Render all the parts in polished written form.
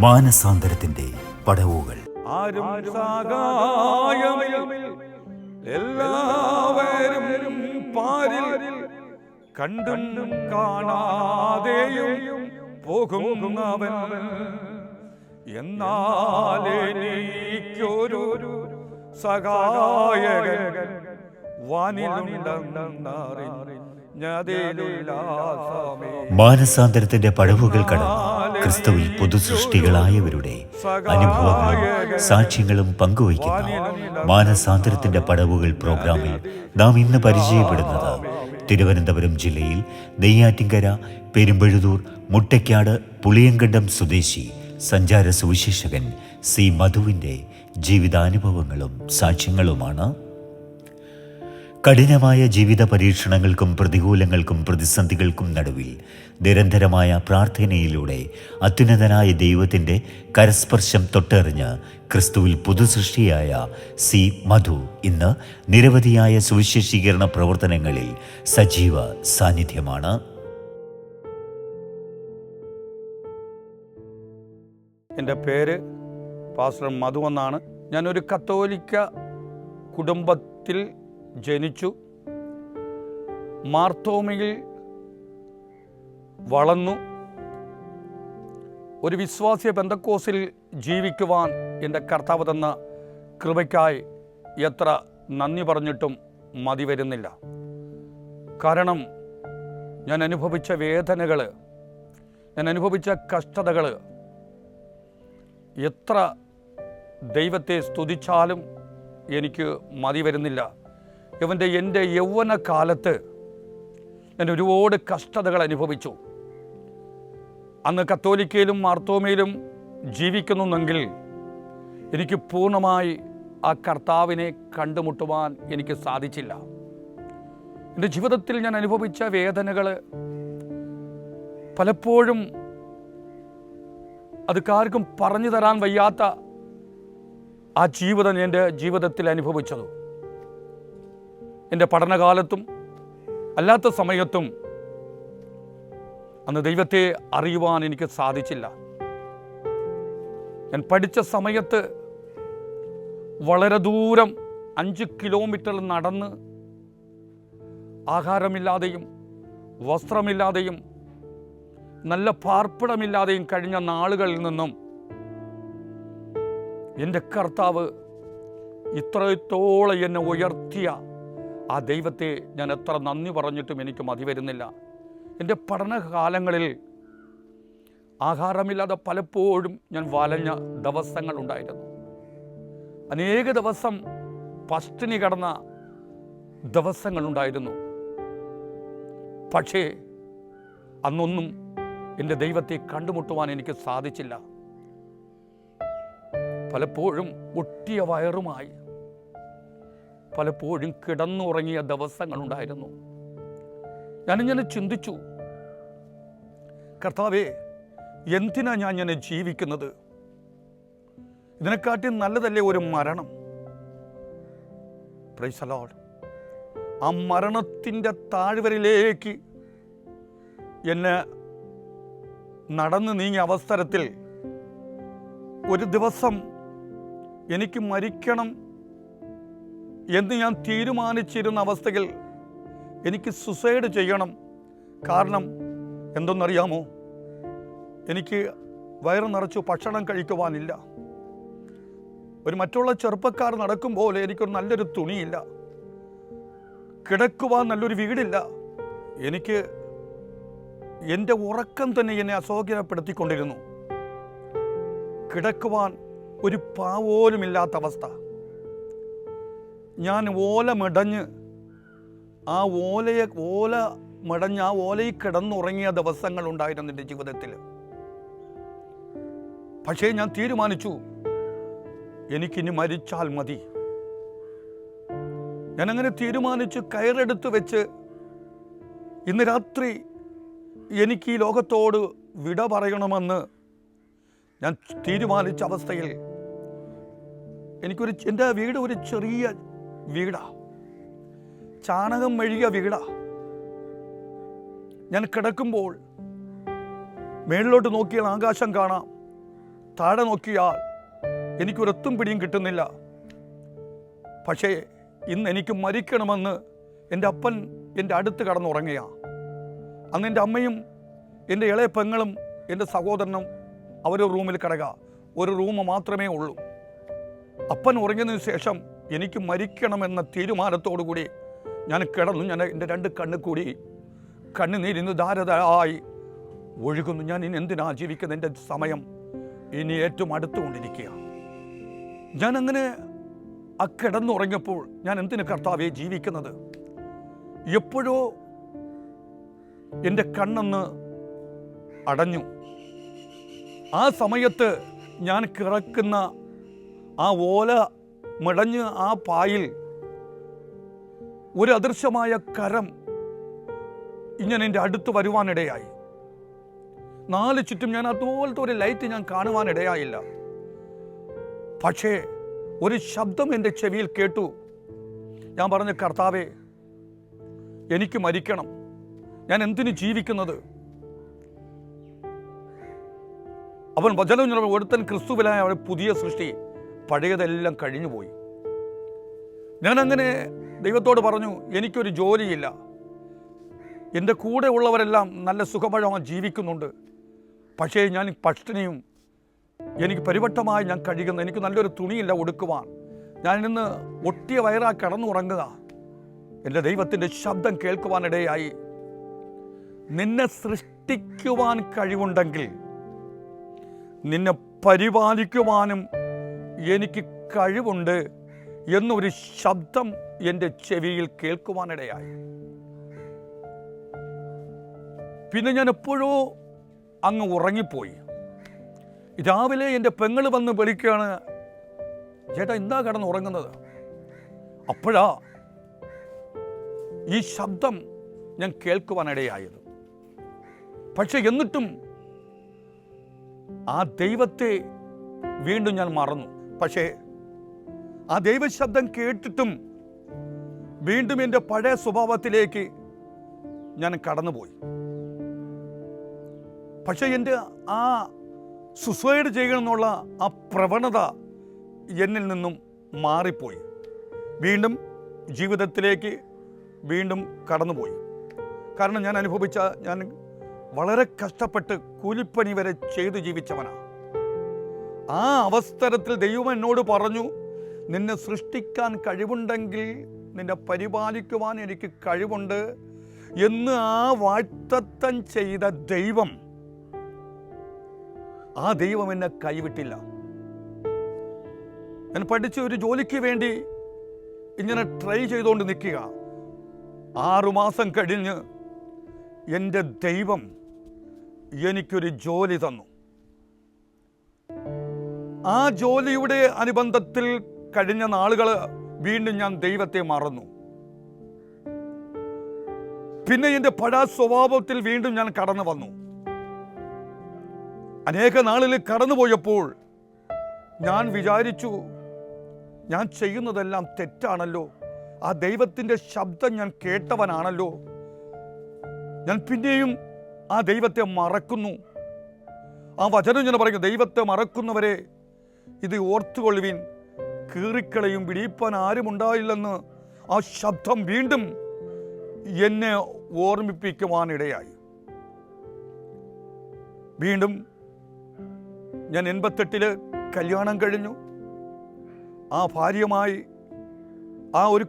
മാനസാന്തരത്തിന്റെ പടവുകൾ. ആരും സഹായമിൽ എല്ലാവരും പാരിൽ കണ്ടും കാണാതെയും പോകുന്നവൻ, എന്നാലെനിക്കൊരു സഹായകൻ വാനിലുണ്ടെന്നറിഞ്ഞ മാനസാന്തരത്തിന്റെ പടവുകൾ കടന്ന് ക്രിസ്തുവിൽ പുതുസൃഷ്ടികളായവരുടെ അനുഭവങ്ങളും സാക്ഷ്യങ്ങളും പങ്കുവയ്ക്കുന്ന മാനസാന്തരത്തിന്റെ പടവുകൾ പ്രോഗ്രാമിൽ നാം ഇന്ന് പരിചയപ്പെടുന്നത് തിരുവനന്തപുരം ജില്ലയിൽ നെയ്യാറ്റിൻകര, പെരുമ്പഴുതൂർ, മുട്ടയ്ക്കാട്, പുളിയങ്കണ്ടം സ്വദേശി സഞ്ചാര സുവിശേഷകൻ സി മധുവിൻ്റെ ജീവിതാനുഭവങ്ങളും സാക്ഷ്യങ്ങളുമാണ്. കഠിനമായ ജീവിത പരീക്ഷണങ്ങൾക്കും പ്രതികൂലങ്ങൾക്കും പ്രതിസന്ധികൾക്കും നടുവിൽ നിരന്തരമായ പ്രാർത്ഥനയിലൂടെ അത്യുന്നതനായ ദൈവത്തിൻ്റെ കരസ്പർശം തൊട്ടറിഞ്ഞ് ക്രിസ്തുവിൽ പുതുസൃഷ്ടിയായ സി മധു ഇന്ന് നിരവധിയായ സുവിശേഷീകരണ പ്രവർത്തനങ്ങളിൽ സജീവ സാന്നിധ്യമാണ്. എൻ്റെ പേര് പാസ്റ്റർ മധു എന്നാണ്. ഞാനൊരു കത്തോലിക്ക കുടുംബത്തിൽ ജനിച്ചു. മാർത്തോമയിൽ വളർന്നു. ഒരു വിശ്വാസിയ പെന്തക്കോസിൽ ജീവിക്കുവാൻ എൻ്റെ കർത്താവ് തന്ന കൃപയ്ക്കായി എത്ര നന്ദി പറഞ്ഞിട്ടും മതി വരുന്നില്ല. കാരണം ഞാൻ അനുഭവിച്ച വേദനകൾ, ഞാൻ അനുഭവിച്ച കഷ്ടതകൾ എത്ര ദൈവത്തെ സ്തുതിച്ചാലും എനിക്ക് മതി വരുന്നില്ല. എൻ്റെ യൗവന കാലത്ത് ഞാൻ ഒരുപാട് കഷ്ടതകൾ അനുഭവിച്ചു. അന്ന് കത്തോലിക്കയിലും മാർത്തോമയിലും ജീവിക്കുന്നുവെങ്കിൽ എനിക്ക് പൂർണ്ണമായി ആ കർത്താവിനെ കണ്ടുമുട്ടുവാൻ എനിക്ക് സാധിച്ചില്ല. എൻ്റെ ജീവിതത്തിൽ ഞാൻ അനുഭവിച്ച വേദനകൾ പലപ്പോഴും അതൊക്കെ പറഞ്ഞു തരാൻ വയ്യാത്ത ആ ജീവിതം എൻ്റെ ജീവിതത്തിൽ അനുഭവിച്ചത്. എൻ്റെ പഠനകാലത്തും അല്ലാത്ത സമയത്തും അന്ന് ദൈവത്തെ അറിയുവാൻ എനിക്ക് സാധിച്ചില്ല. ഞാൻ പഠിച്ച സമയത്ത് വളരെ ദൂരം 5 കിലോമീറ്റർ നടന്ന് ആഹാരമില്ലാതെയും വസ്ത്രമില്ലാതെയും നല്ല പാർപ്പിടമില്ലാതെയും കഴിഞ്ഞ നാളുകളിൽ നിന്നും എൻ്റെ കർത്താവ് ഇത്രത്തോളം എന്നെ ഉയർത്തിയ ആ ദൈവത്തെ ഞാൻ എത്ര നന്ദി പറഞ്ഞിട്ടും എനിക്ക് മതി വരുന്നില്ല. എൻ്റെ പഠനകാലങ്ങളിൽ ആഹാരമില്ലാതെ പലപ്പോഴും ഞാൻ വലഞ്ഞ ദിവസങ്ങളുണ്ടായിരുന്നു. അനേക ദിവസം പട്ടിണി കിടന്ന ദിവസങ്ങളുണ്ടായിരുന്നു. പക്ഷേ അന്നൊന്നും എൻ്റെ ദൈവത്തെ കണ്ടുമുട്ടുവാൻ എനിക്ക് സാധിച്ചില്ല. പലപ്പോഴും ഒട്ടിയ വയറുമായി പലപ്പോഴും കിടന്നുറങ്ങിയ ദിവസങ്ങളുണ്ടായിരുന്നു. ഞാനിങ്ങനെ ചിന്തിച്ചു, കർത്താവേ, എന്തിനാ ഞാൻ ഇങ്ങനെ ജീവിക്കുന്നത്? ഇതിനെക്കാട്ടി നല്ലതല്ലേ ഒരു മരണം? Praise the Lord. ആ മരണത്തിൻ്റെ താഴ്വരയിലേക്ക് എന്നെ നടന്നു നീങ്ങിയ അവസരത്തിൽ ഒരു ദിവസം എനിക്ക് മരിക്കണം എന്ന് ഞാൻ തീരുമാനിച്ചിരുന്ന അവസ്ഥയിൽ എനിക്ക് സുസൈഡ് ചെയ്യണം. കാരണം എന്തെന്നറിയാമോ? എനിക്ക് വയറ് നിറച്ചു ഭക്ഷണം കഴിക്കുവാനില്ല. ഒരു മറ്റുള്ള ചെറുപ്പക്കാർ നടക്കുമ്പോൾ എനിക്കൊരു നല്ലൊരു തുണിയില്ല, കിടക്കുവാൻ നല്ലൊരു വീടില്ല. എനിക്ക് എൻ്റെ ഉറക്കം തന്നെ എന്നെ അസൗകര്യപ്പെടുത്തിക്കൊണ്ടിരുന്നു. കിടക്കുവാൻ ഒരു പാവോലുമില്ലാത്ത അവസ്ഥ. ഞാൻ ഓല മെടഞ്ഞ് ആ ഓലയിൽ കിടന്നുറങ്ങിയ ദിവസങ്ങളുണ്ടായിരുന്നു എൻ്റെ ജീവിതത്തിൽ. പക്ഷേ ഞാൻ തീരുമാനിച്ചു, എനിക്കിനി മരിച്ചാൽ മതി. ഞാനങ്ങനെ തീരുമാനിച്ച് കയറെടുത്ത് വെച്ച് ഇന്ന് രാത്രി എനിക്ക് ഈ ലോകത്തോട് വിട പറയണമെന്ന് ഞാൻ തീരുമാനിച്ച അവസ്ഥയിൽ എൻ്റെ വീട് ഒരു ചെറിയ വീടാ, ചാണകം മെഴുകിയ വീടാ. ഞാൻ കിടക്കുമ്പോൾ മേളിലോട്ട് നോക്കിയാൽ ആകാശം കാണാം, താഴെ നോക്കിയാൽ എനിക്കൊരെത്തും പിടിയും കിട്ടുന്നില്ല. പക്ഷേ ഇന്ന് എനിക്ക് മരിക്കണമെന്ന് എൻ്റെ അപ്പൻ എൻ്റെ അടുത്ത് കടന്നുറങ്ങിയ. അന്ന് എൻ്റെ അമ്മയും എൻ്റെ ഇളയ പെങ്ങളും എൻ്റെ സഹോദരനും അവരൊരു റൂമിൽ കിടക്കുക. ഒരു റൂം മാത്രമേ ഉള്ളൂ. അപ്പൻ ഉറങ്ങിയതിന് ശേഷം എനിക്ക് മരിക്കണമെന്ന തീരുമാനത്തോടു കൂടി ഞാൻ കിടന്നു. ഞാൻ എൻ്റെ രണ്ട് കണ്ണിൽ കൂടി കണ്ണുനീരിന്ന് ധാരധാരായി ഒഴുകുന്നു. ഞാൻ ഇനി എന്തിനാ ജീവിക്കുന്നത്? എൻ്റെ സമയം ഇനി ഏറ്റവും അടുത്തുകൊണ്ടിരിക്കുക. ഞാനങ്ങനെ ആ കിടന്നുറങ്ങിയപ്പോൾ ഞാൻ എന്തിന് കർത്താവേ ജീവിക്കുന്നത്? എപ്പോഴോ എൻ്റെ കണ്ണൊന്ന് അടഞ്ഞു. ആ സമയത്ത് ഞാൻ കിടക്കുന്ന ആ ഓല മിടഞ്ഞ് ആ പായിൽ ഒരു അദൃശ്യമായ കരം ഇങ്ങനെ എൻ്റെ അടുത്ത് വരുവാനിടയായി. നാല് ചുറ്റും ഞാൻ അതുപോലത്തെ ഒരു ലൈറ്റ് ഞാൻ കാണുവാനിടയായില്ല. പക്ഷേ ഒരു ശബ്ദം എൻ്റെ ചെവിയിൽ കേട്ടു. ഞാൻ പറഞ്ഞു, കർത്താവേ, എനിക്ക് മരിക്കണം. ഞാൻ എന്തിനു ജീവിക്കുന്നത്? അവൻ വചനം ഒരുത്തൻ ക്രിസ്തുവിലായ അവൻ പുതിയ സൃഷ്ടി, പഴയതെല്ലാം കഴിഞ്ഞുപോയി. ഞാനങ്ങനെ ദൈവത്തോട് പറഞ്ഞു, എനിക്കൊരു ജോലിയില്ല. എൻ്റെ കൂടെ ഉള്ളവരെല്ലാം നല്ല സുഖമഴമായി ജീവിക്കുന്നുണ്ട്. പക്ഷേ ഞാൻ പട്ടിണിയും എനിക്ക് പരിവട്ടമായി ഞാൻ കഴിയുന്നു. എനിക്ക് നല്ലൊരു തുണിയില്ല ഉടുക്കുവാൻ. ഞാൻ ഇന്ന് ഒട്ടിയ വയറാ കടന്നുറങ്ങുക. എൻ്റെ ദൈവത്തിൻ്റെ ശബ്ദം കേൾക്കുവാനിടയായി. നിന്നെ സൃഷ്ടിക്കുവാൻ കഴിവുണ്ടെങ്കിൽ നിന്നെ പരിപാലിക്കുവാനും എനിക്ക് കഴിവുണ്ട് എന്നൊരു ശബ്ദം എൻ്റെ ചെവിയിൽ കേൾക്കുവാനിടയായി. പിന്നെ ഞാൻ എപ്പോഴോ അങ്ങ് ഉറങ്ങിപ്പോയി. രാവിലെ എൻ്റെ പെങ്ങൾ വന്ന് വിളിക്കുകയാണ്, ചേട്ടാ എന്താ കിടന്നുറങ്ങുന്നത്? അപ്പോഴാ ഈ ശബ്ദം ഞാൻ കേൾക്കുവാനിടയായത്. പക്ഷെ എന്നിട്ടും ആ ദൈവത്തെ വീണ്ടും ഞാൻ മറന്നു. പക്ഷേ ആ ദൈവശബ്ദം കേട്ടിട്ടും വീണ്ടും എൻ്റെ പഴയ സ്വഭാവത്തിലേക്ക് ഞാൻ കടന്നുപോയി. പക്ഷെ എൻ്റെ ആ സുസൈഡ് ചെയ്യണമെന്നുള്ള ആ പ്രവണത എന്നിൽ നിന്നും മാറിപ്പോയി. വീണ്ടും ജീവിതത്തിലേക്ക് വീണ്ടും കടന്നുപോയി. കാരണം ഞാൻ വളരെ കഷ്ടപ്പെട്ട് കൂലിപ്പണി വരെ ചെയ്തു ജീവിച്ചവനാണ്. ആ അവസരത്തിൽ ദൈവം എന്നോട് പറഞ്ഞു, നിന്നെ സൃഷ്ടിക്കാൻ കഴിവുണ്ടെങ്കിൽ നിന്നെ പരിപാലിക്കുവാൻ എനിക്ക് കഴിവുണ്ട് എന്ന് ആ വാഗ്ദത്തം ചെയ്ത ദൈവം, ആ ദൈവം എന്നെ കൈവിട്ടില്ല. ഞാൻ പഠിച്ച ഒരു ജോലിക്ക് വേണ്ടി ഇങ്ങനെ ട്രൈ ചെയ്തുകൊണ്ട് നിൽക്കുക. 6 മാസം കഴിഞ്ഞ് എൻ്റെ ദൈവം എനിക്കൊരു ജോലി തന്നു. ആ ജോലിയുടെ അനുബന്ധത്തിൽ കഴിഞ്ഞ നാളുകൾ വീണ്ടും ഞാൻ ദൈവത്തെ മറന്നു. പിന്നെ എൻ്റെ പഴയ സ്വഭാവത്തിൽ വീണ്ടും ഞാൻ കടന്നു വന്നു. അനേക നാളിൽ കടന്നുപോയപ്പോൾ ഞാൻ വിചാരിച്ചു, ഞാൻ ചെയ്യുന്നതെല്ലാം തെറ്റാണല്ലോ. ആ ദൈവത്തിൻ്റെ ശബ്ദം ഞാൻ കേട്ടവനാണല്ലോ. ഞാൻ പിന്നെയും ആ ദൈവത്തെ മറക്കുന്നു. ആ വചനം ഞാൻ പറയുന്നു, ദൈവത്തെ മറക്കുന്നവരെ ഇത് ഓർത്തുകൊള്ളുവിൻ, കീറിക്കളയും, പിടിപ്പാൻ ആരുമുണ്ടായില്ലെന്ന് ആ ശബ്ദം വീണ്ടും എന്നെ ഓർമ്മിപ്പിക്കുവാനിടയായി. വീണ്ടും ഞാൻ 88 കല്യാണം കഴിഞ്ഞു. ആ ഭാര്യയുമായി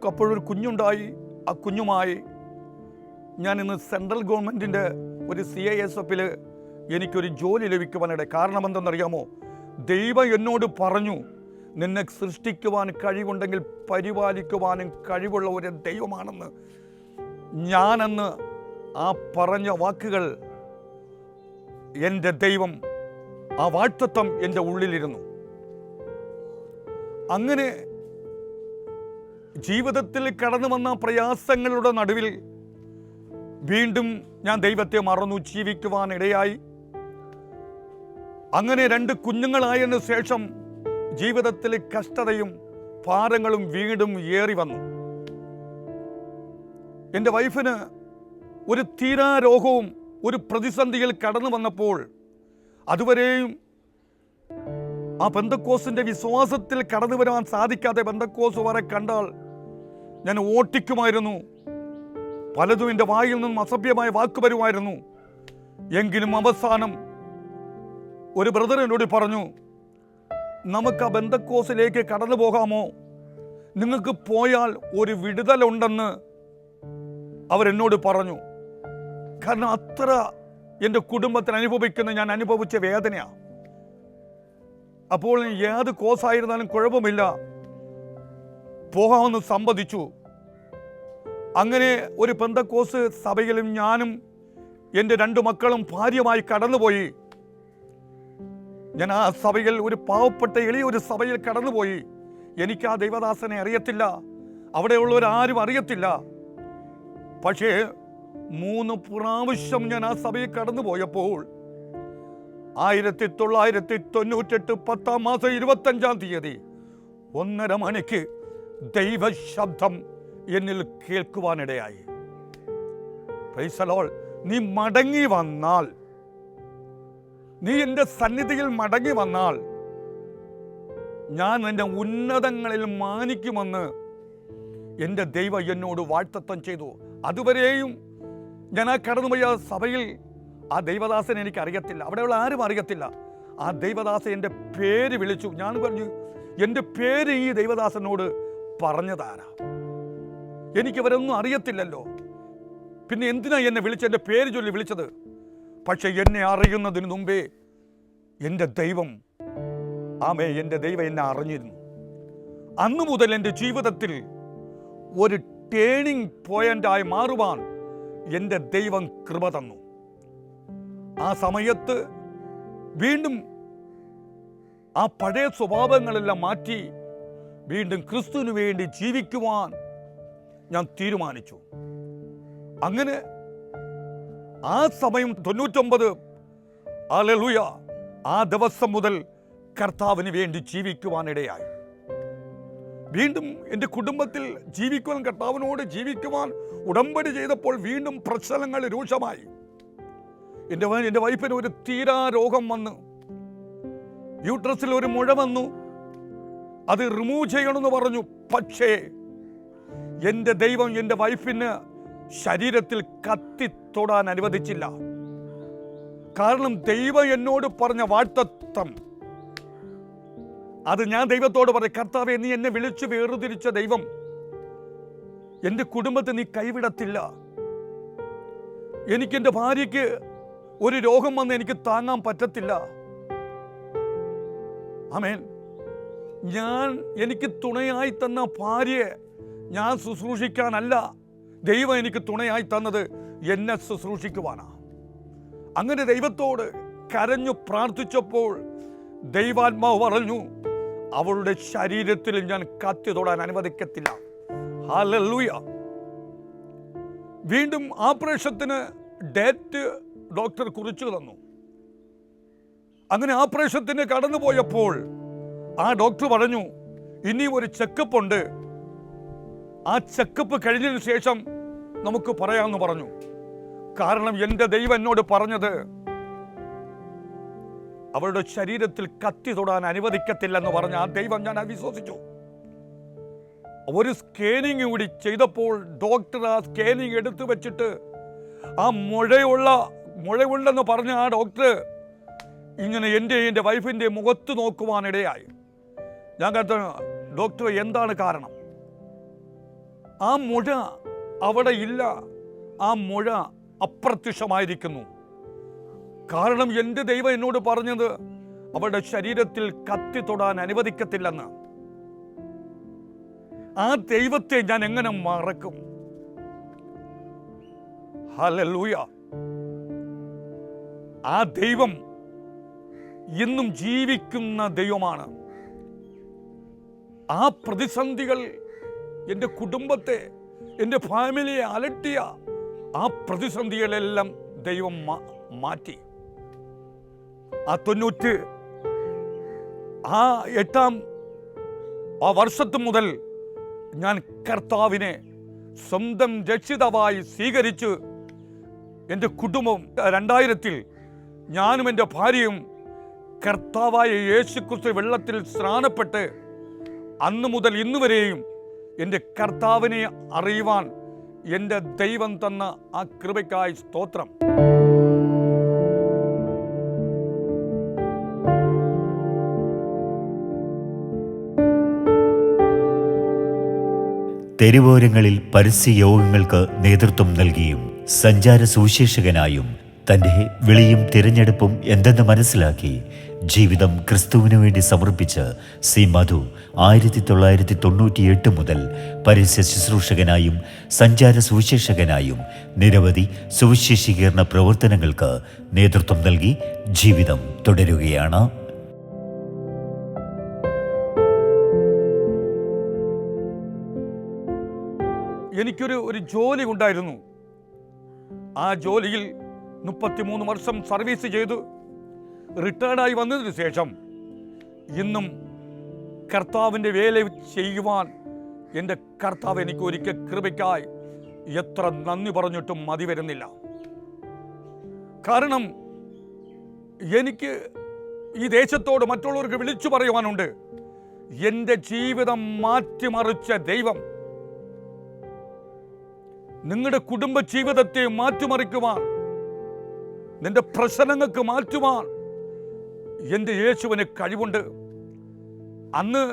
അപ്പോഴൊരു കുഞ്ഞുണ്ടായി. ആ കുഞ്ഞുമായി ഞാൻ ഇന്ന് സെൻട്രൽ ഗവൺമെൻറ്റിൻ്റെ ഒരു CISF എനിക്കൊരു ജോലി ലഭിക്കുവാനിടയിൽ. കാരണം എന്തെന്നറിയാമോ? ദൈവം എന്നോട് പറഞ്ഞു, നിന്നെ സൃഷ്ടിക്കുവാൻ കഴിവുണ്ടെങ്കിൽ പരിപാലിക്കുവാനും കഴിവുള്ള ഒരു ദൈവമാണെന്ന്. ഞാനെന്ന് ആ പറഞ്ഞ വാക്കുകൾ എൻ്റെ ദൈവം, ആ വാഗ്ദത്തം എൻ്റെ ഉള്ളിലിരുന്നു. അങ്ങനെ ജീവിതത്തിൽ കടന്നു വന്ന പ്രയാസങ്ങളുടെ നടുവിൽ വീണ്ടും ഞാൻ ദൈവത്തെ മറന്നു ജീവിക്കുവാനിടയായി. അങ്ങനെ 2 കുഞ്ഞുങ്ങളായതിനു ശേഷം ജീവിതത്തിൽ കഷ്ടതയും ഭാരങ്ങളും വീണ്ടും ഏറി വന്നു. എൻ്റെ വൈഫിന് ഒരു തീരാരോഗവും ഒരു പ്രതിസന്ധിയിൽ കടന്നു വന്നപ്പോൾ അതുവരെയും ആ പെന്തക്കോസിന്റെ വിശ്വാസത്തിൽ കടന്നു വരാൻ സാധിക്കാതെ പെന്തക്കോസ് വരെ കണ്ടാൽ ഞാൻ ഓട്ടിക്കുമായിരുന്നു. പലതും എൻ്റെ വായിൽ നിന്നും അസഭ്യമായ വാക്ക് വരുമായിരുന്നു. എങ്കിലും അവസാനം ഒരു ബ്രദർ എന്നോട് പറഞ്ഞു, നമുക്ക് ആ ബന്ധക്കോസിലേക്ക് കടന്നു പോകാമോ? നിങ്ങൾക്ക് പോയാൽ ഒരു വിടുതലുണ്ടെന്ന് അവരെന്നോട് പറഞ്ഞു. കാരണം അത്ര എൻ്റെ കുടുംബത്തിന് അനുഭവിക്കുന്ന ഞാൻ അനുഭവിച്ച വേദനയാണ്. അപ്പോൾ ഏത് കോസായിരുന്നാലും കുഴപ്പമില്ല, പോകാമെന്ന് സമ്മതിച്ചു. അങ്ങനെ ഒരു പെന്തക്കോസ് സഭയിലും ഞാനും എൻ്റെ 2 മക്കളും ഭാര്യയുമായി കടന്നുപോയി. ഞാൻ ആ സഭയിൽ ഒരു പാവപ്പെട്ട എളിയൊരു സഭയിൽ കടന്നുപോയി. എനിക്ക് ആ ദൈവദാസനെ അറിയത്തില്ല, അവിടെയുള്ളവരാരും അറിയത്തില്ല. പക്ഷേ 3 പ്രാവശ്യം ഞാൻ ആ സഭയിൽ കടന്നുപോയപ്പോൾ 1998 10 മാസം 25 തീയതി 1:30 മണിക്ക് ദൈവശബ്ദം എന്നിൽ കേൾക്കുവാനിടയായി. Praise the Lord. നീ മടങ്ങി വന്നാൽ, നീ എൻ്റെ സന്നിധിയിൽ മടങ്ങി വന്നാൽ ഞാൻ എൻ്റെ ഉന്നതങ്ങളിൽ മാനിക്കുമെന്ന് എൻ്റെ ദൈവം എന്നോട് വാഗ്ദത്തം ചെയ്തു. അതുവരെയും ഞാൻ ആ കടന്നുപോയ സഭയിൽ ആ ദൈവദാസൻ എനിക്ക് അറിയത്തില്ല, അവിടെയുള്ള ആരും അറിയത്തില്ല. ആ ദൈവദാസൻ എൻ്റെ പേര് വിളിച്ചു. ഞാൻ പറഞ്ഞു, എൻ്റെ പേര് ഈ ദൈവദാസനോട് പറഞ്ഞതാരാ? എനിക്കിവരൊന്നും അറിയത്തില്ലല്ലോ, പിന്നെ എന്തിനാ എന്നെ വിളിച്ച് എൻ്റെ പേര് ചൊല്ലി വിളിച്ചത്? പക്ഷെ എന്നെ അറിയുന്നതിന് മുമ്പേ എൻ്റെ ദൈവം എന്നെ അറിഞ്ഞിരുന്നു. അന്നു മുതൽ എൻ്റെ ജീവിതത്തിൽ ഒരു ടേണിംഗ് പോയിന്റായി മാറുവാൻ എൻ്റെ ദൈവം കൃപ തന്നു. ആ സമയത്ത് വീണ്ടും ആ പഴയ സ്വഭാവങ്ങളെല്ലാം മാറ്റി വീണ്ടും ക്രിസ്തുവിന് വേണ്ടി ജീവിക്കുവാൻ ഞാൻ തീരുമാനിച്ചു. അങ്ങനെ ആ സമയം 99 ഹല്ലേലൂയ, ആ ദിവസം മുതൽ കർത്താവിന് വേണ്ടി ജീവിക്കുവാനിടയായി. വീണ്ടും എൻ്റെ കുടുംബത്തിൽ ജീവിക്കുവാൻ, കർത്താവിനോട് ജീവിക്കുവാൻ ഉടമ്പടി ചെയ്തപ്പോൾ വീണ്ടും പ്രശ്നങ്ങൾ രൂക്ഷമായി. എൻ്റെ വൈഫിന് ഒരു തീരാ രോഗം വന്നു. യൂട്രസിൽ ഒരു മുഴ വന്നു. അത് റിമൂവ് ചെയ്യണമെന്ന് പറഞ്ഞു. പക്ഷേ എൻ്റെ ദൈവം എൻ്റെ വൈഫിന് ശരീരത്തിൽ കത്തി തൊടാൻ അനുവദിച്ചില്ല. കാരണം ദൈവം എന്നോട് പറഞ്ഞ വാഗ്ദത്തം, അത് ഞാൻ ദൈവത്തോട് പറഞ്ഞു, കർത്താവേ, നീ എന്നെ വിളിച്ചു വേർതിരിച്ച ദൈവം, എൻ്റെ കുടുംബത്തെ നീ കൈവിടത്തില്ല. എനിക്ക് എൻ്റെ ഭാര്യയ്ക്ക് ഒരു രോഗം വന്ന് എനിക്ക് താങ്ങാൻ പറ്റത്തില്ല. ആമേൻ. എനിക്ക് തുണയായി തന്ന ഭാര്യയെ ഞാൻ ശുശ്രൂഷിക്കാനല്ല, ദൈവം എനിക്ക് തുണയായി തന്നത് എന്നെ ശുശ്രൂഷിക്കുവാനാ. അങ്ങനെ ദൈവത്തോട് കരഞ്ഞു പ്രാർത്ഥിച്ചപ്പോൾ ദൈവാത്മാവ് പറഞ്ഞു, അവളുടെ ശരീരത്തിൽ ഞാൻ കത്തി തൊടാൻ അനുവദിക്കത്തില്ല. ഹല്ലേലൂയ. വീണ്ടും ഓപ്പറേഷത്തിന് ഡേറ്റ് ഡോക്ടർ കുറിച്ചു തന്നു. അങ്ങനെ ഓപ്പറേഷത്തിന് കടന്നുപോയപ്പോൾ ആ ഡോക്ടർ പറഞ്ഞു, ഇനി ഒരു ചെക്കപ്പ് ഉണ്ട്, ആ ചെക്കപ്പ് കഴിഞ്ഞതിന് ശേഷം നമുക്ക് പറയാമെന്ന് പറഞ്ഞു. കാരണം എൻ്റെ ദൈവം എന്നോട് പറഞ്ഞത് അവളുടെ ശരീരത്തിൽ കത്തി തൊടാൻ അനുവദിക്കത്തില്ലെന്ന് പറഞ്ഞ ആ ദൈവം ഞാൻ വിശ്വസിച്ചു. ഒരു സ്കാനിങ് കൂടി ചെയ്തപ്പോൾ ഡോക്ടർ ആ സ്കാനിങ് എടുത്തു വെച്ചിട്ട് ആ മുഴയുണ്ടെന്ന് പറഞ്ഞ ആ ഡോക്ടർ ഇങ്ങനെ എൻ്റെ വൈഫിൻ്റെ മുഖത്ത് നോക്കുവാനിടയായി. ഞാൻ കേട്ട, ഡോക്ടർ എന്താണ് കാരണം? ആ മുഴ അവിടെ ഇല്ല, ആ മുഴ അപ്രത്യക്ഷമായിരിക്കുന്നു. കാരണം എൻ്റെ ദൈവം എന്നോട് പറഞ്ഞത് അവളുടെ ശരീരത്തിൽ കത്തി തൊടാൻ അനുവദിക്കത്തില്ലെന്ന്. ആ ദൈവത്തെ ഞാൻ എങ്ങനെ മറക്കും? ഹല്ലേലൂയ. ആ ദൈവം ഇന്നും ജീവിക്കുന്ന ദൈവമാണ്. ആ പ്രതിസന്ധികൾ എൻ്റെ കുടുംബത്തെ, എൻ്റെ ഫാമിലിയെ അലട്ടിയ ആ പ്രതിസന്ധികളെല്ലാം ദൈവം മാറ്റി. ആ 98 വർഷത്തു മുതൽ ഞാൻ കർത്താവിനെ സ്വന്തം രക്ഷിതാവായി സ്വീകരിച്ച് എൻ്റെ കുടുംബം 2000 ഞാനും എൻ്റെ ഭാര്യയും കർത്താവായ യേശുക്രിസ്തു വെള്ളത്തിൽ സ്നാനപ്പെട്ട് അന്നു മുതൽ ഇന്നുവരെയും എൻ്റെ കർത്താവിനെ അറിയുവാൻ എൻ്റെ ദൈവം തന്ന ആ കൃപയ്ക്കായി സ്തോത്രം. തെരുവോരങ്ങളിൽ പരസ്യയോഗങ്ങൾക്ക് നേതൃത്വം നൽകിയും സഞ്ചാര സുവിശേഷകനായും തൻ്റെ വിളിയും തിരഞ്ഞെടുപ്പും എന്തെന്ന് മനസ്സിലാക്കി ജീവിതം ക്രിസ്തുവിനു വേണ്ടി സമർപ്പിച്ച് സി മധു 1998 മുതൽ പരസ്യ ശുശ്രൂഷകനായും സഞ്ചാര സുവിശേഷകനായും നിരവധി സുവിശേഷീകരണ പ്രവർത്തനങ്ങൾക്ക് നേതൃത്വം നൽകി ജീവിതം തുടരുകയാണ്. എനിക്കൊരു ജോലി ഉണ്ടായിരുന്നു. ആ ജോലിയിൽ 33 വർഷം സർവീസ് ചെയ്തു റിട്ടയർഡായി വന്നതിന് ശേഷം ഇന്നും കർത്താവിൻ്റെ വേല ചെയ്യുവാൻ എൻ്റെ കർത്താവ് എനിക്ക് ഒരിക്കൽ കൃപയ്ക്കായി എത്ര നന്ദി പറഞ്ഞിട്ടും മതി വരുന്നില്ല. കാരണം എനിക്ക് ഈ ദേശത്തോട് മറ്റുള്ളവർക്ക് വിളിച്ചു പറയുവാനുണ്ട്, എൻ്റെ ജീവിതം മാറ്റിമറിച്ച ദൈവം നിങ്ങളുടെ കുടുംബ ജീവിതത്തെ മാറ്റിമറിക്കുവാൻ, നിന്റെ പ്രശ്നങ്ങൾക്ക് മാറ്റുവാൻ എൻ്റെ യേശുവിന് കഴിവുണ്ട്. അന്ന്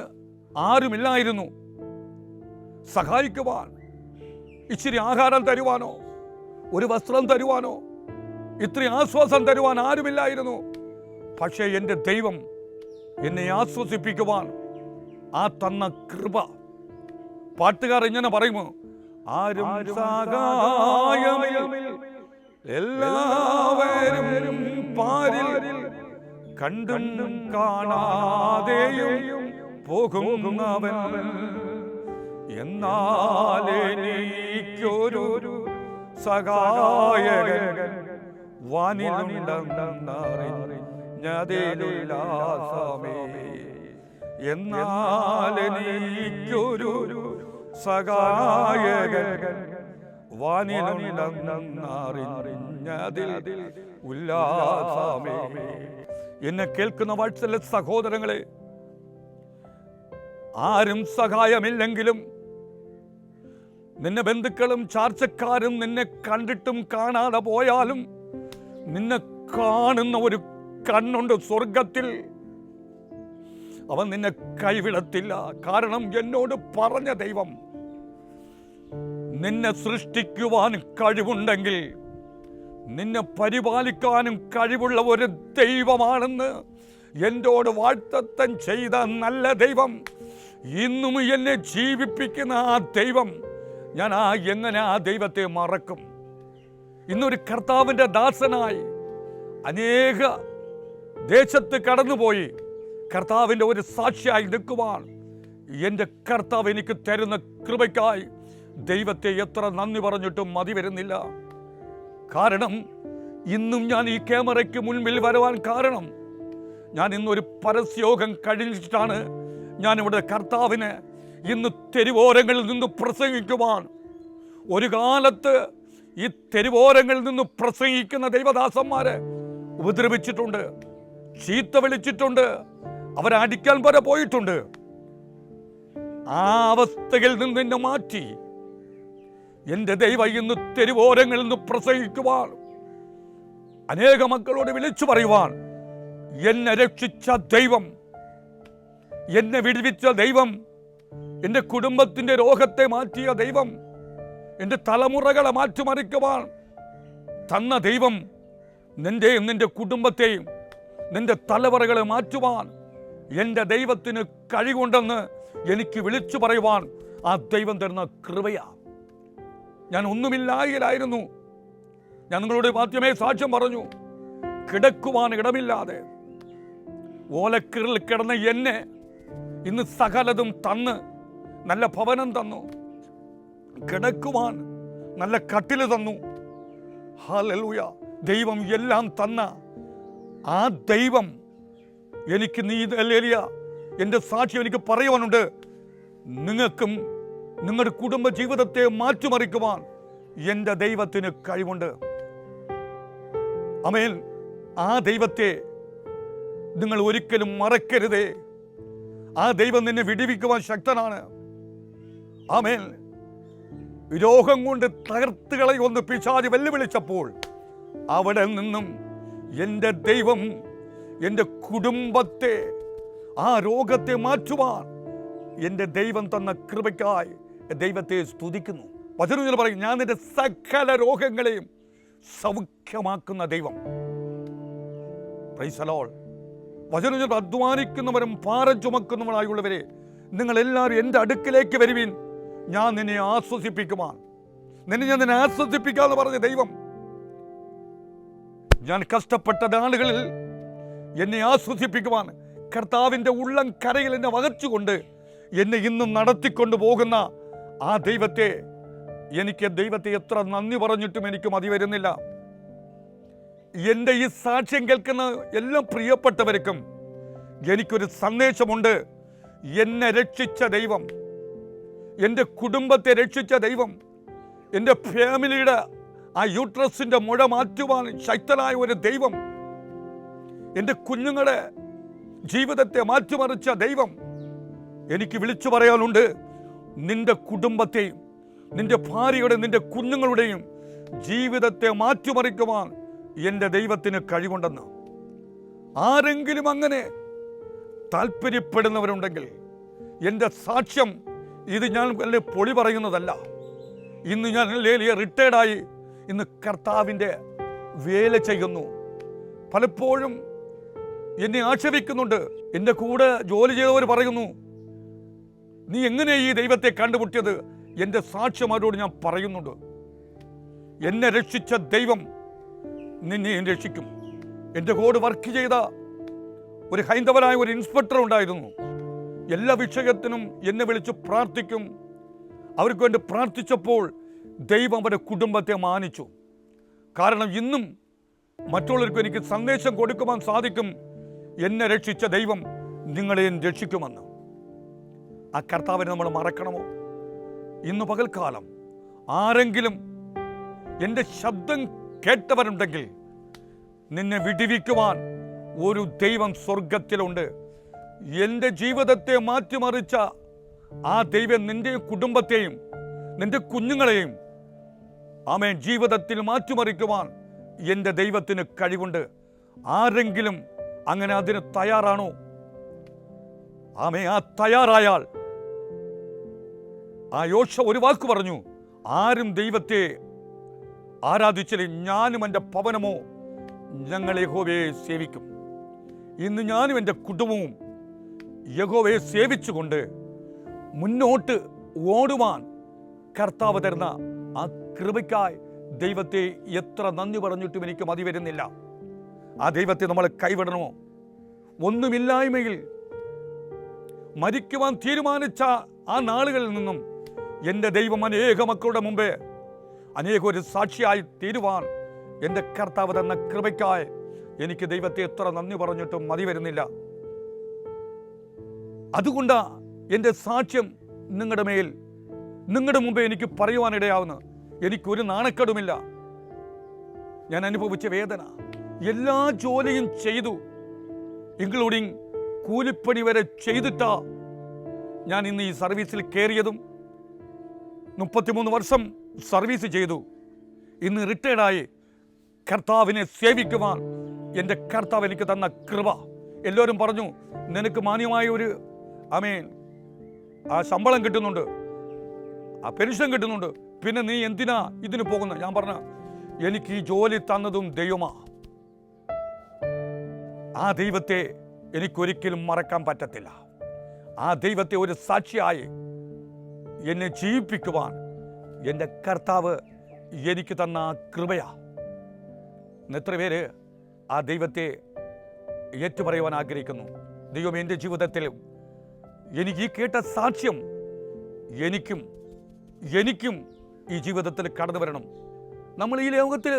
ആരുമില്ലായിരുന്നു സഹായിക്കുവാൻ, ഇച്ചിരി ആഹാരം തരുവാനോ ഒരു വസ്ത്രം തരുവാനോ ഇത്ര ആശ്വാസം തരുവാൻ ആരുമില്ലായിരുന്നു. പക്ഷേ എൻ്റെ ദൈവം എന്നെ ആശ്വസിപ്പിക്കുവാൻ ആ തന്ന കൃപ. പാട്ടുകാർ ഇങ്ങനെ പറയുമോ, ആരും സഹായമിൽ എല്ലാവരും പാരിൽ കണ്ടും കാണാതെയും പോകുന്നവൻ, എന്നാൽ എനിക്കൊരു സഹായകൻ വാനിലുണ്ടെന്നറിഞ്ഞതിലുല്ലാസമേ, എന്നാൽ എനിക്കൊരു സഹായകൻ വാനിലുണ്ടെന്നറിഞ്ഞതിൽ ഉല്ലാസമേ. എന്നെ കേൾക്കുന്ന വാത്സല്യ സഹോദരങ്ങളെ, ആരും സഹായമില്ലെങ്കിലും നിന്നെ ബന്ധുക്കളും ചാർച്ചക്കാരും നിന്നെ കണ്ടിട്ടും കാണാതെ പോയാലും നിന്നെ കാണുന്ന ഒരു കണ്ണുണ്ട് സ്വർഗത്തിൽ. അവൻ നിന്നെ കൈവിടത്തില്ല. കാരണം എന്നോട് പറഞ്ഞ ദൈവം നിന്നെ സൃഷ്ടിക്കുവാൻ കഴിവുണ്ടെങ്കിൽ നിന്നെ പരിപാലിക്കാനും കഴിവുള്ള ഒരു ദൈവമാണെന്ന് എന്നോട് വാഴ്ത്തത്തം ചെയ്ത നല്ല ദൈവം, ഇന്നും എന്നെ ജീവിപ്പിക്കുന്ന ആ ദൈവം, ഞാൻ എങ്ങനെ ആ ദൈവത്തെ മറക്കും? ഇന്നൊരു കർത്താവിൻ്റെ ദാസനായി അനേക ദേശത്ത് കടന്നുപോയി കർത്താവിൻ്റെ ഒരു സാക്ഷിയായി നിൽക്കുവാൻ എൻ്റെ കർത്താവ് എനിക്ക് തരുന്ന കൃപയ്ക്കായി ദൈവത്തെ എത്ര നന്ദി പറഞ്ഞിട്ടും മതി വരുന്നില്ല. കാരണം ഇന്നും ഞാൻ ഈ ക്യാമറയ്ക്ക് മുൻപിൽ വരുവാൻ കാരണം, ഞാൻ ഇന്നൊരു പരസ്യയോഗം കഴിഞ്ഞിട്ടാണ് ഞാനിവിടെ കർത്താവിന് ഇന്ന് തെരുവോരങ്ങളിൽ നിന്ന് പ്രസംഗിക്കുവാൻ. ഒരു കാലത്ത് ഈ തെരുവോരങ്ങളിൽ നിന്ന് പ്രസംഗിക്കുന്ന ദൈവദാസന്മാരെ ഉപദ്രവിച്ചിട്ടുണ്ട്, ചീത്ത വിളിച്ചിട്ടുണ്ട്, അവരെ അടിക്കാൻ വരെ പോയിട്ടുണ്ട്. ആ അവസ്ഥയിൽ നിന്ന് എന്നെ മാറ്റി എൻ്റെ ദൈവം ഇന്ന് തെരുവോരങ്ങളിൽ നിന്ന് പ്രസംഗിക്കുവാൻ, അനേക മക്കളോട് വിളിച്ചു പറയുവാൻ, എന്നെ രക്ഷിച്ച ദൈവം, എന്നെ വിടുവിച്ച ദൈവം, എൻ്റെ കുടുംബത്തിൻ്റെ രോഗത്തെ മാറ്റിയ ദൈവം, എൻ്റെ തലമുറകളെ മാറ്റിമറിക്കുവാൻ തന്ന ദൈവം, നിന്റെയും നിന്റെ കുടുംബത്തെയും നിന്റെ തലമുറകളെ മാറ്റുവാൻ എൻ്റെ ദൈവത്തിന് കഴിവുണ്ടെന്ന് എനിക്ക് വിളിച്ചു പറയുവാൻ ആ ദൈവം തരുന്ന കൃപയാ. ഞാൻ ഒന്നുമില്ലായിലായിരുന്നു. ഞാൻ നിങ്ങളോട് ആദ്യമേ സാക്ഷ്യം പറഞ്ഞു. കിടക്കുവാൻ ഇടമില്ലാതെ ഓലക്കീറിൽ കിടന്ന എന്നെ ഇന്ന് സകലതും തന്ന് നല്ല ഭവനം തന്നു, കിടക്കുവാൻ നല്ല കട്ടില് തന്നു. ഹല്ലേലൂയ. ദൈവം എല്ലാം തന്ന ആ ദൈവം എനിക്ക് എൻ്റെ സാക്ഷ്യം എനിക്ക് പറയുവാനുണ്ട്. നിങ്ങൾക്കും നിങ്ങളുടെ കുടുംബ ജീവിതത്തെ മാറ്റിമറിക്കുവാൻ എൻ്റെ ദൈവത്തിന് കഴിവുണ്ട്. ആമേൻ. ആ ദൈവത്തെ നിങ്ങൾ ഒരിക്കലും മറക്കരുതേ. ആ ദൈവം നിന്നെ വിടുവിക്കുവാൻ ശക്തനാണ്. ആമേൻ. രോഗം കൊണ്ട് തകർത്ത് കളയുമെന്ന് പിശാച് വെല്ലുവിളിച്ചപ്പോൾ അവിടെ നിന്നും എൻ്റെ ദൈവം എൻ്റെ കുടുംബത്തെ, ആ രോഗത്തെ മാറ്റുവാൻ എൻ്റെ ദൈവം തന്ന കൃപയ്ക്കായി ദൈവത്തെ സ്തുതിക്കുന്നു. വചനം പറയും, ഞാൻ നിന്റെ സകല രോഗങ്ങളെയും സൗഖ്യമാക്കുന്ന ദൈവം. Praise the Lord. വചനം അധ്വാനിക്കുന്നവരും ഭാരം ചുമക്കുന്നവരായുള്ളവരെ, നിങ്ങളെല്ലാവരും എൻ്റെ അടുക്കിലേക്ക് വരുവീൻ, ഞാൻ നിന്നെ ആശ്വസിപ്പിക്കുവാൻ. നിന്നെ ആശ്വസിപ്പിക്കാന്ന് പറഞ്ഞ ദൈവം, ഞാൻ കഷ്ടപ്പെട്ട നാളുകളിൽ എന്നെ ആശ്വസിപ്പിക്കുവാൻ കർത്താവിൻ്റെ ഉള്ളം കരയിൽ എന്നെ വകച്ചുകൊണ്ട് എന്നെ ഇന്നും നടത്തിക്കൊണ്ടു പോകുന്ന ആ ദൈവത്തെ, എനിക്ക് ദൈവത്തെ എത്ര നന്ദി പറഞ്ഞിട്ടും എനിക്ക് മതി വരുന്നില്ല. എൻ്റെ ഈ സാക്ഷ്യം കേൾക്കുന്ന എല്ലാ പ്രിയപ്പെട്ടവർക്കും എനിക്കൊരു സന്ദേശമുണ്ട്. എന്നെ രക്ഷിച്ച ദൈവം, എൻ്റെ കുടുംബത്തെ രക്ഷിച്ച ദൈവം, എൻ്റെ ഫാമിലിയുടെ ആ യൂട്രസിൻ്റെ മുഴ മാറ്റുവാൻ ശക്തനായ ഒരു ദൈവം, എൻ്റെ കുഞ്ഞുങ്ങളുടെ ജീവിതത്തെ മാറ്റിമറിച്ച ദൈവം, എനിക്ക് വിളിച്ചു പറയാനുണ്ട്. നിന്റെ കുടുംബത്തെയും നിന്റെ ഭാര്യയുടെ നിന്റെ കുഞ്ഞുങ്ങളുടെയും ജീവിതത്തെ മാറ്റിമറിക്കുവാൻ എൻ്റെ ദൈവത്തിന് കഴിവുണ്ടെന്ന്. ആരെങ്കിലും അങ്ങനെ താല്പര്യപ്പെടുന്നവരുണ്ടെങ്കിൽ എൻ്റെ സാക്ഷ്യം ഇത് ഞാൻ വലിയ പൊളി പറയുന്നതല്ല. ഇന്ന് ഞാൻ റിട്ടയർഡായി ഇന്ന് കർത്താവിൻ്റെ വേല ചെയ്യുന്നു. പലപ്പോഴും എന്നെ ആക്ഷേപിക്കുന്നുണ്ട്. എൻ്റെ കൂടെ ജോലി ചെയ്തവർ പറയുന്നു, നീ എങ്ങനെ ഈ ദൈവത്തെ കണ്ടുമുട്ടിയത്? എൻ്റെ സാക്ഷ്യം അവരോട് ഞാൻ പറയുന്നുണ്ട്. എന്നെ രക്ഷിച്ച ദൈവം നിന്നെയും രക്ഷിക്കും. എൻ്റെ കൂടെ വർക്ക് ചെയ്ത ഒരു ഹൈന്ദവനായ ഒരു ഇൻസ്പെക്ടർ ഉണ്ടായിരുന്നു. എല്ലാ വിഷയത്തിനും എന്നെ വിളിച്ച് പ്രാർത്ഥിക്കും. അവർക്ക് വേണ്ടി പ്രാർത്ഥിച്ചപ്പോൾ ദൈവം അവരുടെ കുടുംബത്തെ മാനിച്ചു. കാരണം ഇന്നും മറ്റുള്ളവർക്ക് എനിക്ക് സന്ദേശം കൊടുക്കുവാൻ സാധിക്കും, എന്നെ രക്ഷിച്ച ദൈവം നിങ്ങളെയും രക്ഷിക്കുമെന്ന്. ആ കർത്താവിനെ നമ്മൾ മറക്കണമോ? ഇന്ന് പകൽക്കാലം ആരെങ്കിലും എൻ്റെ ശബ്ദം കേട്ടവരുണ്ടെങ്കിൽ, നിന്നെ വിടുവിക്കുവാൻ ഒരു ദൈവം സ്വർഗത്തിലുണ്ട്. എൻ്റെ ജീവിതത്തെ മാറ്റിമറിച്ച ആ ദൈവം നിന്റെ കുടുംബത്തെയും നിന്റെ കുഞ്ഞുങ്ങളെയും ആമേൻ ജീവിതത്തിൽ മാറ്റിമറിക്കുവാൻ എൻ്റെ ദൈവത്തിന് കഴിവുണ്ട്. ആരെങ്കിലും അങ്ങനെ അതിന് തയ്യാറാണോ? ആമേ, ആ തയ്യാറായാൽ ആ യോശ ഒരു വാക്ക് പറഞ്ഞു, ആരും ദൈവത്തെ ആരാധിച്ചില്ലേ, ഞാനും എൻ്റെ ഭവനമോ ഞങ്ങൾ യഹോവയെ സേവിക്കും. ഇന്ന് ഞാനും എൻ്റെ കുടുംബവും യഹോവയെ സേവിച്ചുകൊണ്ട് മുന്നോട്ട് ഓടുവാൻ കർത്താവ് തരുന്ന ആ കൃപയ്ക്കായി ദൈവത്തെ എത്ര നന്ദി പറഞ്ഞിട്ടും എനിക്ക് മതി വരുന്നില്ല. ആ ദൈവത്തെ നമ്മൾ കൈവിടണമോ? ഒന്നുമില്ലായ്മയിൽ മരിക്കുവാൻ തീരുമാനിച്ച ആ നാളുകളിൽ നിന്നും എൻ്റെ ദൈവം അനേക മക്കളുടെ മുമ്പേ അനേക ഒരു സാക്ഷിയായി തീരുവാൻ എൻ്റെ കർത്താവ് തന്ന കൃപയ്ക്കായി എനിക്ക് ദൈവത്തെ എത്ര നന്ദി പറഞ്ഞിട്ടും മതി വരുന്നില്ല. അതുകൊണ്ട് എൻ്റെ സാക്ഷ്യം നിങ്ങളുടെ മുമ്പേ എനിക്ക് പറയുവാനിടയാവുന്നു. എനിക്കൊരു നാണക്കേടുമില്ല. ഞാൻ അനുഭവിച്ച വേദന, എല്ലാ ജോലിയും ചെയ്തു, ഇൻക്ലൂഡിങ് കൂലിപ്പണി വരെ ചെയ്തിട്ടാ ഞാൻ ഇന്ന് ഈ സർവീസിൽ കയറിയതും. 33 വർഷം സർവീസ് ചെയ്തു. ഇന്ന് റിട്ടയർഡായി കർത്താവിനെ സേവിക്കുവാൻ എൻ്റെ കർത്താവ് എനിക്ക് തന്ന കൃപ. എല്ലാവരും പറഞ്ഞു, നിനക്ക് മാന്യമായ ഒരു ആ ശമ്പളം കിട്ടുന്നുണ്ട്, ആ പെൻഷൻ കിട്ടുന്നുണ്ട്, പിന്നെ നീ എന്തിനാ ഇതിന് പോകുന്നത്? ഞാൻ പറഞ്ഞ, എനിക്ക് ഈ ജോലി തന്നതും ദൈവമാ. ആ ദൈവത്തെ എനിക്കൊരിക്കലും മറക്കാൻ പറ്റത്തില്ല. ആ ദൈവത്തെ ഒരു സാക്ഷിയായി എന്നെ ജീവിപ്പിക്കുവാൻ എൻ്റെ കർത്താവ് എനിക്ക് തന്ന കൃപയാ. എത്ര പേര് ആ ദൈവത്തെ ഏറ്റുപറയുവാൻ ആഗ്രഹിക്കുന്നു? ദൈവം എൻ്റെ ജീവിതത്തിലും എനിക്ക് ഈ കേട്ട സാക്ഷ്യം എനിക്കും ഈ ജീവിതത്തിൽ കടന്നു വരണം. നമ്മൾ ഈ ലോകത്തിൽ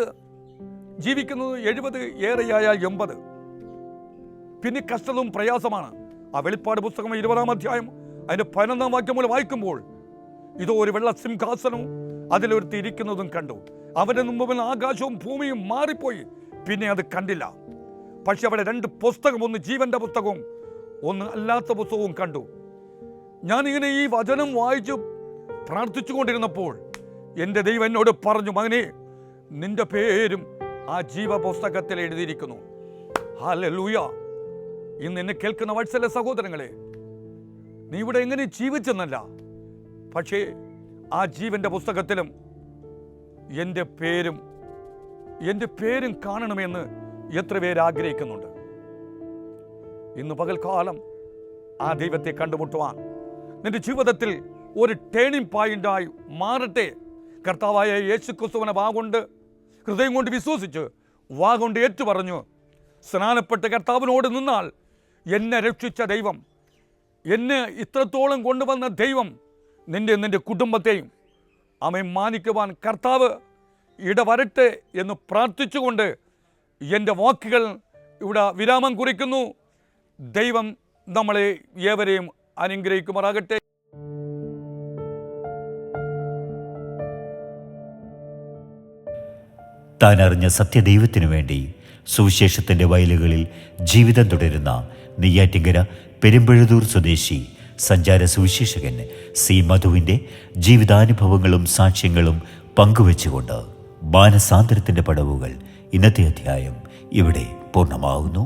ജീവിക്കുന്നത് 70 ഏറെയായാൽ 80, പിന്നെ കഷ്ടതയും പ്രയാസമാണ്. ആ വെളിപ്പാട് പുസ്തകം 20-ാം അധ്യായം അതിൻ്റെ 11-ാം വാക്യം മൂലം വായിക്കുമ്പോൾ, ഇതോ ഒരു വെള്ള സിംഹാസനവും അതിലൊരുത്തി ഇരിക്കുന്നതും കണ്ടു. അവൻ്റെ മുമ്പിൽ ആകാശവും ഭൂമിയും മാറിപ്പോയി, പിന്നെ അത് കണ്ടില്ല. പക്ഷെ അവിടെ 2 പുസ്തകം, ഒന്ന് ജീവന്റെ പുസ്തകവും ഒന്ന് അല്ലാത്ത പുസ്തകവും കണ്ടു. ഞാനിങ്ങനെ ഈ വചനം വായിച്ചു പ്രാർത്ഥിച്ചു കൊണ്ടിരുന്നപ്പോൾ എൻ്റെ ദൈവം എന്നോട് പറഞ്ഞു, മകനെ, നിന്റെ പേരും ആ ജീവപുസ്തകത്തിൽ എഴുതിയിരിക്കുന്നു. ഹല്ലേലൂയ. ഇന്ന് എന്നെ കേൾക്കുന്ന വത്സല സഹോദരങ്ങളെ, നീ ഇവിടെ എങ്ങനെ ജീവിച്ചെന്നല്ല, പക്ഷേ ആ ജീവന്റെ പുസ്തകത്തിലും എൻ്റെ പേരും കാണണമെന്ന് എത്ര പേര് ആഗ്രഹിക്കുന്നുണ്ട്. ഇന്ന് പകൽക്കാലം ആ ദൈവത്തെ കണ്ടുമുട്ടുവാൻ നിന്റെ ജീവിതത്തിൽ ഒരു ടേണിംഗ് പോയിന്റായി മാറട്ടെ. കർത്താവായ യേശുക്രിസ്തുവിനെ വാഗൊണ്ട്, ഹൃദയം കൊണ്ട് വിശ്വസിച്ച്, വാഗൊണ്ട് ഏറ്റുപറഞ്ഞു സ്നാനപ്പെട്ട് കർത്താവിനോട് നിന്നാൽ എന്നെ രക്ഷിച്ച ദൈവം, എന്നെ ഇത്രത്തോളം കൊണ്ടുവന്ന ദൈവം നിന്റെ കുടുംബത്തെയും അവൻ മാനിക്കുവാൻ കർത്താവ് ഇടവരട്ടെ എന്ന് പ്രാർത്ഥിച്ചുകൊണ്ട് എൻ്റെ വാക്കുകൾ ഇവിടെ വിരാമം കുറിക്കുന്നു. ദൈവം നമ്മളെ ഏവരെയും അനുഗ്രഹിക്കുമാറാകട്ടെ. താൻ അറിഞ്ഞ സത്യദൈവത്തിനു വേണ്ടി സുവിശേഷത്തിൻ്റെ വയലുകളിൽ ജീവിതം തുടരുന്ന നെയ്യാറ്റിങ്കര പെരുമ്പഴുതൂർ സ്വദേശി സഞ്ചാര സുവിശേഷകൻ സി മധുവിൻ്റെ ജീവിതാനുഭവങ്ങളും സാക്ഷ്യങ്ങളും പങ്കുവെച്ചുകൊണ്ട് മാനസാന്തരത്തിൻ്റെ പടവുകൾ ഇന്നത്തെ അധ്യായം ഇവിടെ പൂർണ്ണമാകുന്നു.